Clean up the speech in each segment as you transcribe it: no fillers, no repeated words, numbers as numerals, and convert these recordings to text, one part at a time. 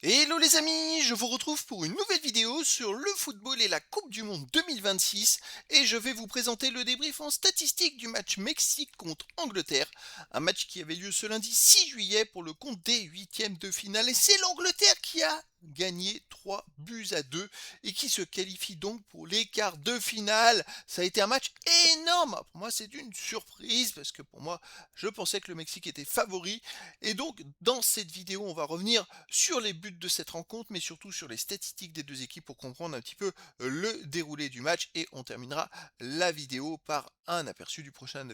Hello les amis, je vous retrouve pour une nouvelle vidéo sur le football et la Coupe du Monde 2026 et je vais vous présenter le débrief en statistique du match Mexique contre Angleterre, un match qui avait lieu ce lundi 6 juillet pour le compte des huitièmes de finale et c'est l'Angleterre qui a gagné 3 buts à 2 et qui se qualifie donc pour les quarts de finale. Ça a été un match énorme. Pour moi, c'est une surprise parce que pour moi, je pensais que le Mexique était favori et donc dans cette vidéo, on va revenir sur les buts de cette rencontre, mais surtout sur les statistiques des deux équipes pour comprendre un petit peu le déroulé du match. Et on terminera la vidéo par un aperçu du prochain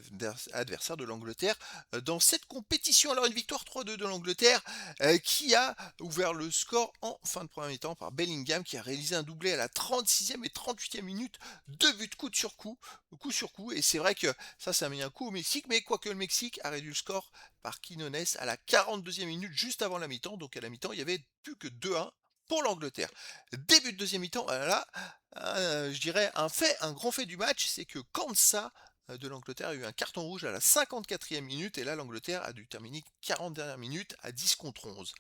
adversaire de l'Angleterre dans cette compétition. Alors une victoire 3-2 de l'Angleterre qui a ouvert le score en fin de premier mi-temps par Bellingham qui a réalisé un doublé à la 36e et 38e minute, deux buts coup sur coup. Et c'est vrai que ça a mis un coup au Mexique, mais quoique le Mexique a réduit le score par Quinones à la 42e minute, juste avant la mi-temps. Donc à la mi-temps, il n'y avait plus que 2-1 pour l'Angleterre. Début de deuxième mi-temps, là, je dirais un grand fait du match, c'est que Kansa de l'Angleterre a eu un carton rouge à la 54e minute, et là l'Angleterre a dû terminer 40 dernières minutes à 10 contre 11.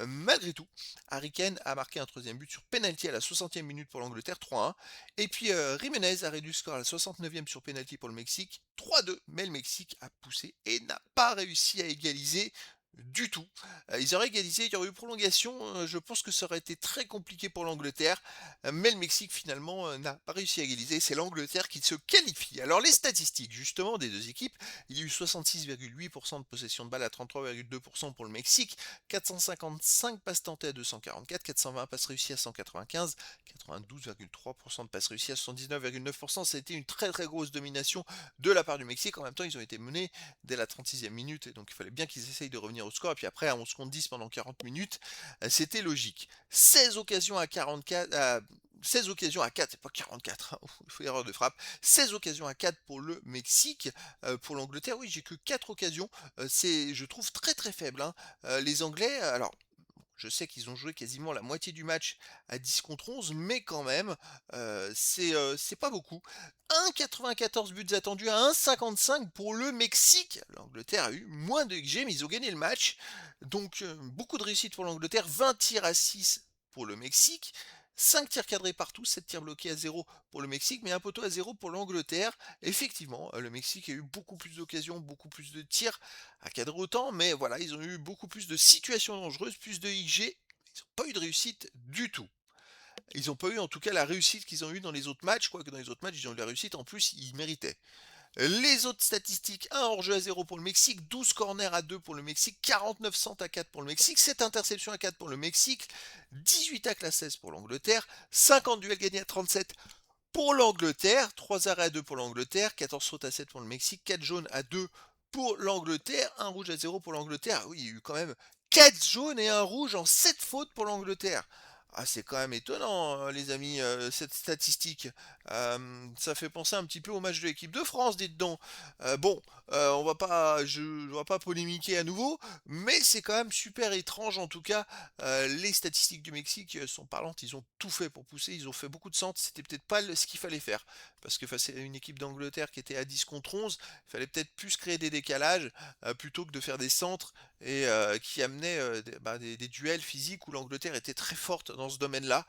Malgré tout, Harry Kane a marqué un troisième but sur penalty à la 60e minute pour l'Angleterre, 3-1. Et puis Jiménez a réduit le score à la 69e sur penalty pour le Mexique, 3-2. Mais le Mexique a poussé et n'a pas réussi à égaliser du tout. Ils auraient égalisé, il y aurait eu prolongation. Je pense que ça aurait été très compliqué pour l'Angleterre. Mais le Mexique finalement n'a pas réussi à égaliser. C'est l'Angleterre qui se qualifie. Alors les statistiques justement des deux équipes, il y a eu 66,8% de possession de balle à 33,2% pour le Mexique, 455 passes tentées à 244, 420 passes réussies à 195, 92,3% de passes réussies à 79,9%. Ça a été une très très grosse domination de la part du Mexique. En même temps, ils ont été menés dès la 36e minute, et donc il fallait bien qu'ils essayent de revenir au score. Et puis après, à 11 contre 10 pendant 40 minutes, c'était logique. 16 occasions à 44, 16 occasions à 4, c'est pas 44, hein, il faut erreur de frappe. 16 occasions à 4 pour le Mexique. Pour l'Angleterre, oui, j'ai que 4 occasions. C'est, je trouve, très très faible, hein. Les Anglais, alors je sais qu'ils ont joué quasiment la moitié du match à 10 contre 11, mais quand même, c'est pas beaucoup. 1,94 buts attendus à 1,55 pour le Mexique. L'Angleterre a eu moins de XG, mais ils ont gagné le match. Donc, beaucoup de réussite pour l'Angleterre. 20 tirs à 6 pour le Mexique. 5 tirs cadrés partout, 7 tirs bloqués à 0 pour le Mexique, mais un poteau à 0 pour l'Angleterre. Effectivement, le Mexique a eu beaucoup plus d'occasions, beaucoup plus de tirs à cadrer autant, mais voilà, ils ont eu beaucoup plus de situations dangereuses, plus de XG. Ils n'ont pas eu de réussite du tout. Ils n'ont pas eu en tout cas la réussite qu'ils ont eu dans les autres matchs, quoique dans les autres matchs, ils ont eu la réussite, en plus, ils méritaient. Les autres statistiques, 1 hors-jeu à 0 pour le Mexique, 12 corners à 2 pour le Mexique, 49 centres à 4 pour le Mexique, 7 interceptions à 4 pour le Mexique, 18 tacles à 16 pour l'Angleterre, 50 duels gagnés à 37 pour l'Angleterre, 3 arrêts à 2 pour l'Angleterre, 14 fautes à 7 pour le Mexique, 4 jaunes à 2 pour l'Angleterre, 1 rouge à 0 pour l'Angleterre. Oui, il y a eu quand même 4 jaunes et un rouge en 7 fautes pour l'Angleterre. Ah, c'est quand même étonnant, les amis, cette statistique. Ça fait penser un petit peu au match de l'équipe de France, dites donc. Bon, je vais pas polémiquer à nouveau, mais c'est quand même super étrange en tout cas. Les statistiques du Mexique sont parlantes. Ils ont tout fait pour pousser. Ils ont fait beaucoup de centres. C'était peut-être pas ce qu'il fallait faire, parce que face à une équipe d'Angleterre qui était à 10 contre 11, il fallait peut-être plus créer des décalages plutôt que de faire des centres et qui amenaient des duels physiques où l'Angleterre était très forte dans ce domaine-là.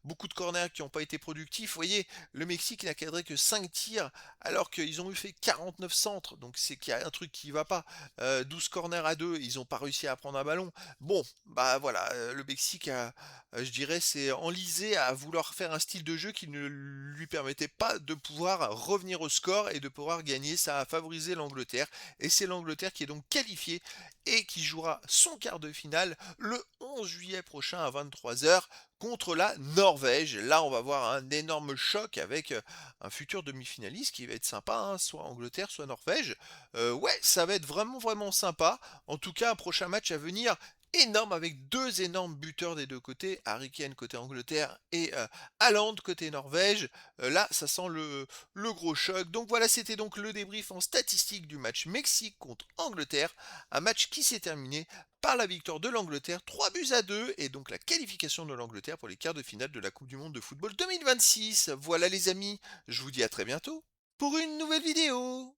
Beaucoup de corners qui n'ont pas été productifs. Vous voyez, le Mexique n'a cadré que 5 tirs alors qu'ils ont eu fait 49 centres. Donc c'est qu'il y a un truc qui ne va pas. 12 corners à 2, ils n'ont pas réussi à prendre un ballon. Bon, bah voilà, le Mexique a, je dirais, s'est enlisé à vouloir faire un style de jeu qui ne lui permettait pas de pouvoir revenir au score et de pouvoir gagner. Ça a favorisé l'Angleterre. Et c'est l'Angleterre qui est donc qualifiée et qui jouera son quart de finale le 11 juillet prochain à 23 h contre la Norvège. Là, on va voir un énorme choc avec un futur demi-finaliste qui va être sympa, hein, soit Angleterre, soit Norvège. Ouais, ça va être vraiment, vraiment sympa. En tout cas, un prochain match à venir énorme avec deux énormes buteurs des deux côtés, Harry Kane côté Angleterre et Haaland côté Norvège. Là, ça sent le gros choc. Donc voilà, c'était donc le débrief en statistique du match Mexique contre Angleterre, un match qui s'est terminé par la victoire de l'Angleterre, 3 buts à 2, et donc la qualification de l'Angleterre pour les quarts de finale de la Coupe du Monde de football 2026. Voilà les amis, je vous dis à très bientôt pour une nouvelle vidéo.